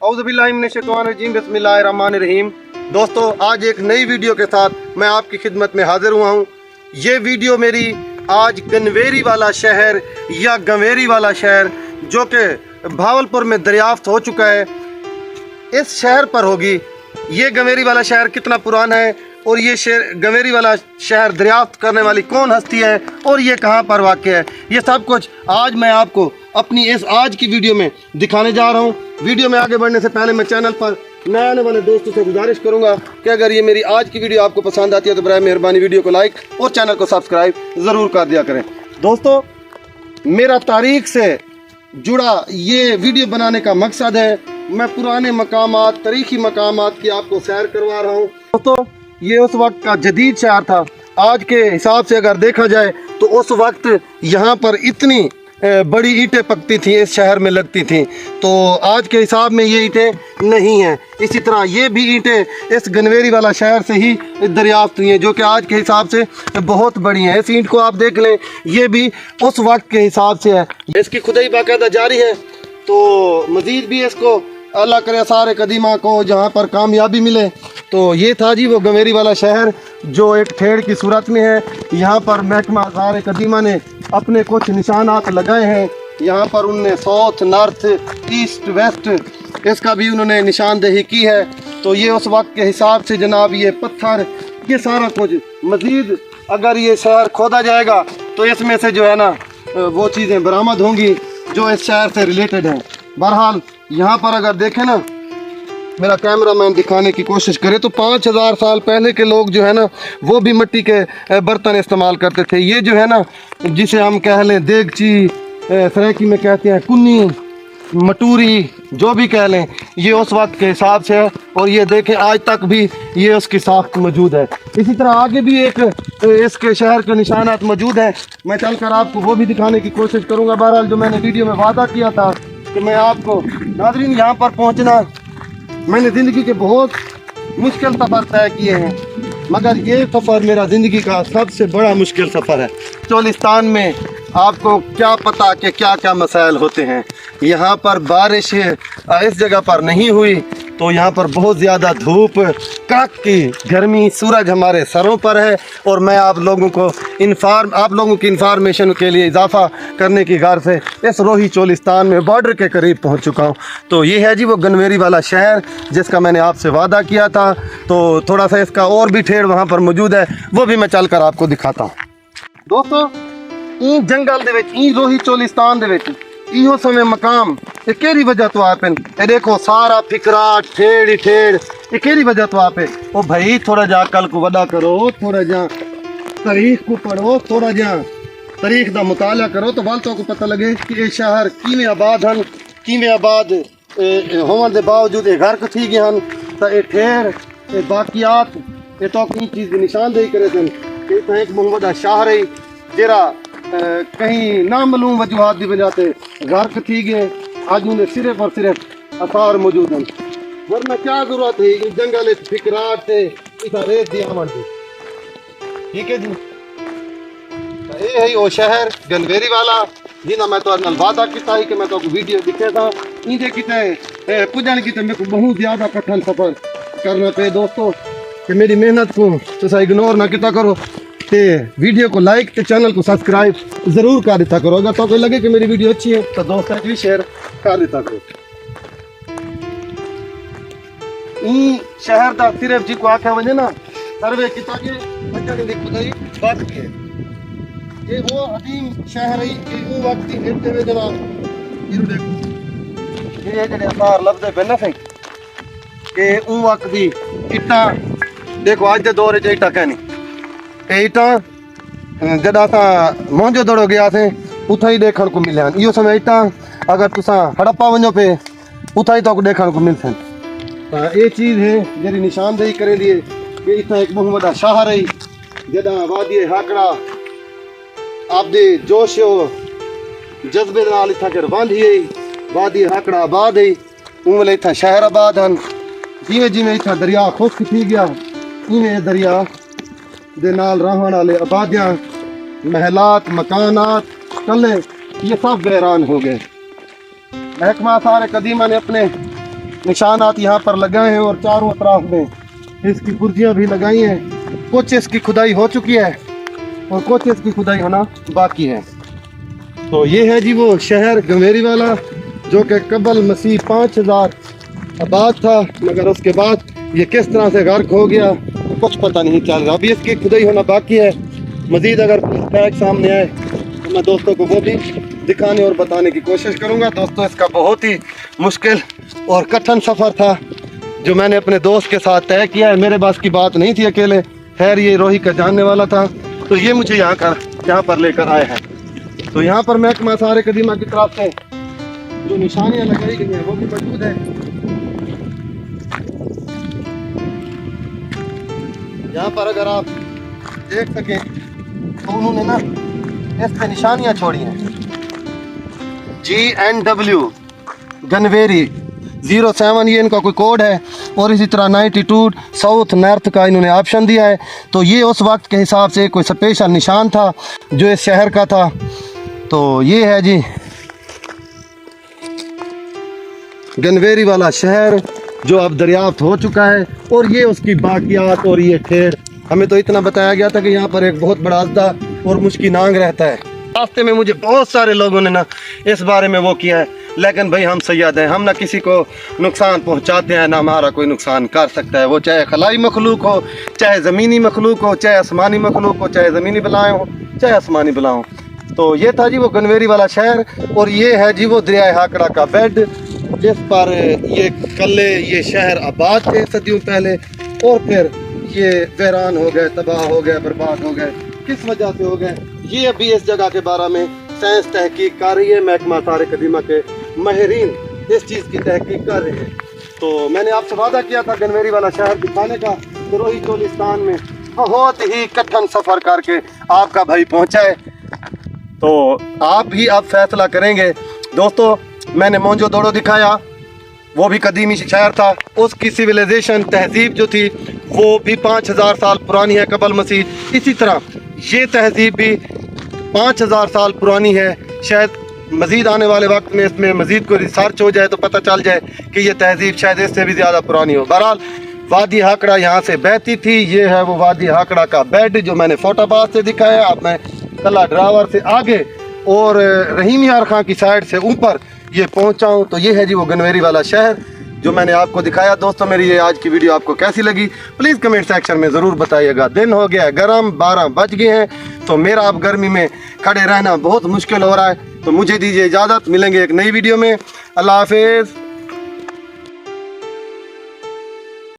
औज़ुबिल्लाहिमिनश्शैतानिर्रजीम बिस्मिल्लाहिर्रहमानिर्रहीम। दोस्तों, आज एक नई वीडियो के साथ मैं आपकी खिदमत में हाजिर हुआ हूँ। ये वीडियो मेरी आज गनवेरी वाला शहर या गंवेरी वाला शहर जो कि भावलपुर में दरियाफ्त हो चुका है, इस शहर पर होगी। ये गंवेरी वाला शहर कितना पुराना है और ये शहर गंवेरी वाला शहर दरियाफ्त करने वाली कौन हस्ती है और ये कहाँ पर वाक़ है, ये सब कुछ आज मैं आपको अपनी इस आज की वीडियो में दिखाने जा रहा हूँ। वीडियो में आगे बढ़ने से पहले मैं चैनल पर नए आने वाले दोस्तों से गुजारिश करूँगा कि अगर ये मेरी आज की वीडियो आपको पसंद आती है तो बराए मेहरबानी वीडियो को लाइक और चैनल को सब्सक्राइब ज़रूर कर दिया करें। दोस्तों, मेरा तारीख से जुड़ा ये वीडियो बनाने का मकसद है, मैं पुराने मकामात, तारीखी मकामात की आपको सैर करवा रहा हूँ। दोस्तों, ये उस वक्त का जदीद शहर था। आज के हिसाब से अगर देखा जाए तो उस वक्त यहाँ पर इतनी बड़ी ईंटें पकती थी, इस शहर में लगती थी, तो आज के हिसाब में ये ईंटें नहीं हैं। इसी तरह ये भी ईंटें इस गनवेरी वाला शहर से ही दरियाफ्त हुई हैं, जो कि आज के हिसाब से बहुत बड़ी हैं। इस ईंट को आप देख लें, ये भी उस वक्त के हिसाब से है। इसकी खुदाई बाकायदा जारी है, तो मज़ीद भी इसको अल्लाह करे सारे कदीमा को जहाँ पर कामयाबी मिले। तो ये था जी वो गंवेरी वाला शहर जो एक ठेड़ की सूरत में है। यहाँ पर महकमा सारे कदीमा ने अपने कुछ निशानात लगाए हैं। यहाँ पर उनने साउथ, नॉर्थ, ईस्ट, वेस्ट इसका भी उन्होंने निशानदेही की है। तो ये उस वक्त के हिसाब से जनाब ये पत्थर, ये सारा कुछ, मज़ीद अगर ये शहर खोदा जाएगा तो इसमें से जो है ना वो चीज़ें बरामद होंगी जो इस शहर से रिलेटेड हैं। बहरहाल यहाँ पर अगर देखें ना, मेरा कैमरा मैन दिखाने की कोशिश करे तो 5000 साल पहले के लोग जो है ना वो भी मिट्टी के बर्तन इस्तेमाल करते थे। ये जो है ना जिसे हम कह लें देगची, सराइकी में कहते हैं कुन्नी, मटूरी, जो भी कह लें, ये उस वक्त के हिसाब से है। और ये देखें आज तक भी ये उसकी साख्त मौजूद है। इसी तरह आगे भी एक इसके शहर के निशानात मौजूद हैं, मैं चलकर आपको वो भी दिखाने की कोशिश करूँगा। बहरहाल जो मैंने वीडियो में वादा किया था कि मैं आपको, नाज़रीन, यहाँ पर पहुँचना मैंने ज़िंदगी के बहुत मुश्किल सफ़र तय किए हैं, मगर ये सफ़र मेरा ज़िंदगी का सबसे बड़ा मुश्किल सफ़र है। चोलिस्तान में आपको क्या पता कि क्या क्या मसाइल होते हैं। यहाँ पर बारिश इस जगह पर नहीं हुई तो यहाँ पर बहुत ज़्यादा धूप, कड़क की गर्मी, सूरज हमारे सरों पर है। और मैं आप लोगों की इंफॉर्मेशन के लिए इजाफ़ा करने की गार से इस रोही चोलिस्तान में बॉर्डर के करीब पहुँच चुका हूँ। तो ये है जी वो गनवेरी वाला शहर जिसका मैंने आपसे वादा किया था। तो थोड़ा सा इसका और भी ठेड़ वहाँ पर मौजूद है, वो भी मैं चल कर आपको दिखाता हूँ। दोस्तों, ई जंगल दे विच, ई रोही चोलिस्तान दे विच इहो समय मकाम ये केरी वजह तो आप ये देखो सारा फिकरा ठेड़ ही ठेड़, ये केरी वजह तो आप ओ भाई थोड़ा जा अकल को वड़ा करो, थोड़ा जा तारीख को पढ़ो, थोड़ा जा तारीख का मुताला करो तो बाल को पता लगे कि ये शहर किवें आबाद हैं, किवें आबाद होने के बावजूद ये गर्क थी गए हैं। तो ये ठेड़, ये बाकियात, ये तो कई चीज़ की निशानदेही करे थे। इतना एक बहुत बड़ा शहर है जरा कहीं नामालूम वजूहात की वजह से गर्क थी गए, आज उन्हें सिर्फ और सिर्फ आसार मौजूद हैं। वरना क्या जरूरत है इस जंगल फिकराट से इधर रेत दिया। ठीक है जी, ये है वो शहर गनवेरी वाला जिन्हें मैं तो वादा किया कि मैं तो वीडियो दिखे था। इनके कितने पुजन की मेरे को बहुत ज़्यादा कठिन सफ़र करना पे दोस्तों, कि मेरी मेहनत को तो इग्नोर ना किया करो, ते वीडियो को लाइक ते चैनल को सब्सक्राइब ज़रूर कर दिया करो। अगर तो लगे कि मेरी वीडियो अच्छी है तो दोस्तों भी शेयर कर दिया करो। ई शहर का सिर्फ जी को आख्या वजे ना सर्वे किया बात की, ये वो अदीम शहर है, ये वो वक्त ही जनाब देखो ये जड़े आसार लभदे पे ना सही कि उन वक्त दी इट्टा देखो आज के दौर च इट्टा कहनी इटा जदा असां मोहजो दड़ो गया थे उथा ही देखने को मिले हैं। इो समय इटा अगर तुसा हड़प्पा वजो पे उथा ही तो देखने को मिलते। तो ये चीज़ है जी निशानदेही करे लिए कि इतना एक बहुत बड़ा शहर है जदा वादी हाकड़ा आपदे जोश जज्बे नाल इतना कर बांधी है, वादी हाकड़ा आबाद है, उमले इतना शहर आबाद हैं। जिमें जिमें इतना दरिया खुश्क थी गया इवें दरिया दे नाल रहने वाले आबादियाँ, महलात, मकानात, कले ये सब वैरान हो गए। महकमा सारे कदीमा ने अपने निशानात यहाँ पर लगाए हैं और चारों अतराफ में इसकी बुर्जियाँ भी लगाई हैं। कुछ इसकी खुदाई हो चुकी है और कुछ इसकी खुदाई होना बाकी है। तो ये है जी वो शहर गंवेरी वाला, जो कि कबल मसीह 5000 आबाद था, मगर उसके बाद ये किस तरह से गर्क हो गया कुछ पता नहीं चल रहा। अभी इसकी खुदाई होना बाकी है। मजीद अगर पैक सामने आए तो मैं दोस्तों को वो भी दिखाने और बताने की कोशिश करूंगा। दोस्तों, इसका बहुत ही मुश्किल और कठिन सफ़र था जो मैंने अपने दोस्त के साथ तय किया है। मेरे पास की बात नहीं थी अकेले, खैर ये रोही का जानने वाला था, तो ये मुझे यहाँ पर लेकर आए हैं। तो यहाँ पर महकमा आसार कदीमा की तरफ से जो निशानियाँ लगाई गई हैं वो भी मौजूद है। यहाँ पर अगर आप देख सकें तो उन्होंने ना इस पे निशानियाँ छोड़ी हैं, GNW गनवेरी 07 ये इनका कोई कोड है, और इसी तरह 92 साउथ नॉर्थ का इन्होंने ऑप्शन दिया है। तो ये उस वक्त के हिसाब से कोई स्पेशल निशान था जो इस शहर का था। तो ये है जी गनवेरी वाला शहर जो अब दरियाफ्त हो चुका है, और ये उसकी बाकियात और ये ठेर। हमें तो इतना बताया गया था कि यहाँ पर एक बहुत बड़ा अद्दा और मुश्की नांग रहता है। रास्ते में मुझे बहुत सारे लोगों ने ना इस बारे में वो किया है, लेकिन भाई हम सैयद हैं, हम ना किसी को नुकसान पहुँचाते हैं ना हमारा कोई नुकसान कर सकता है, वो चाहे खलाई मखलूक हो, चाहे ज़मीनी मखलूक हो, चाहे आसमानी मखलूक हो, चाहे ज़मीनी बलाएँ हो, चाहे आसमानी बलाएँ हो। तो ये था जी वो गनवेरी वाला शहर, और ये है जी वो दरिया हाकड़ा का बेड जिस पर ये कल्ले ये शहर आबाद थे सदियों पहले, और फिर ये वीरान हो गए, तबाह हो गए, बर्बाद हो गए। किस वजह से हो गए, ये अभी इस जगह के बारे में साइंस तहकीक कर रही है। महकमा आसार कदीमा के माहिरीन इस चीज़ की तहकीक कर रहे हैं। तो मैंने आपसे वादा किया था गनवेरी वाला शहर दिखाने का, तो रोही चोलिस्तान में बहुत ही कठिन सफ़र करके आपका भाई पहुँचा है। तो आप ही अब फैसला करेंगे। दोस्तों, मैंने मोहनजोदड़ो दिखाया, वो भी कदीमी शहर था, उसकी सिविलाइजेशन तहजीब जो थी वो भी 5000 साल पुरानी है कबल मसीह। इसी तरह ये तहजीब भी 5000 साल पुरानी है। शायद मज़ीद आने वाले वक्त में इसमें मज़ीद कोई रिसर्च हो जाए तो पता चल जाए कि ये तहजीब शायद इससे भी ज़्यादा पुरानी हो। बहरहाल वादी हाकड़ा यहाँ से बहती थी। ये है वो वादी हाकड़ा का बेड जो मैंने फोटाबाद से दिखाया। अब मैं कला ड्रावर से आगे और रहीम यार खां की साइड से ऊपर ये पहुंचा हूं। तो ये है जी वो गनवेरी वाला शहर जो मैंने आपको दिखाया। दोस्तों, मेरी ये आज की वीडियो आपको कैसी लगी प्लीज़ कमेंट सेक्शन में ज़रूर बताइएगा। दिन हो गया है गर्म, 12 बज गए हैं, तो मेरा अब गर्मी में खड़े रहना बहुत मुश्किल हो रहा है। तो मुझे दीजिए इजाज़त, मिलेंगे एक नई वीडियो में। अल्लाह हाफिज़।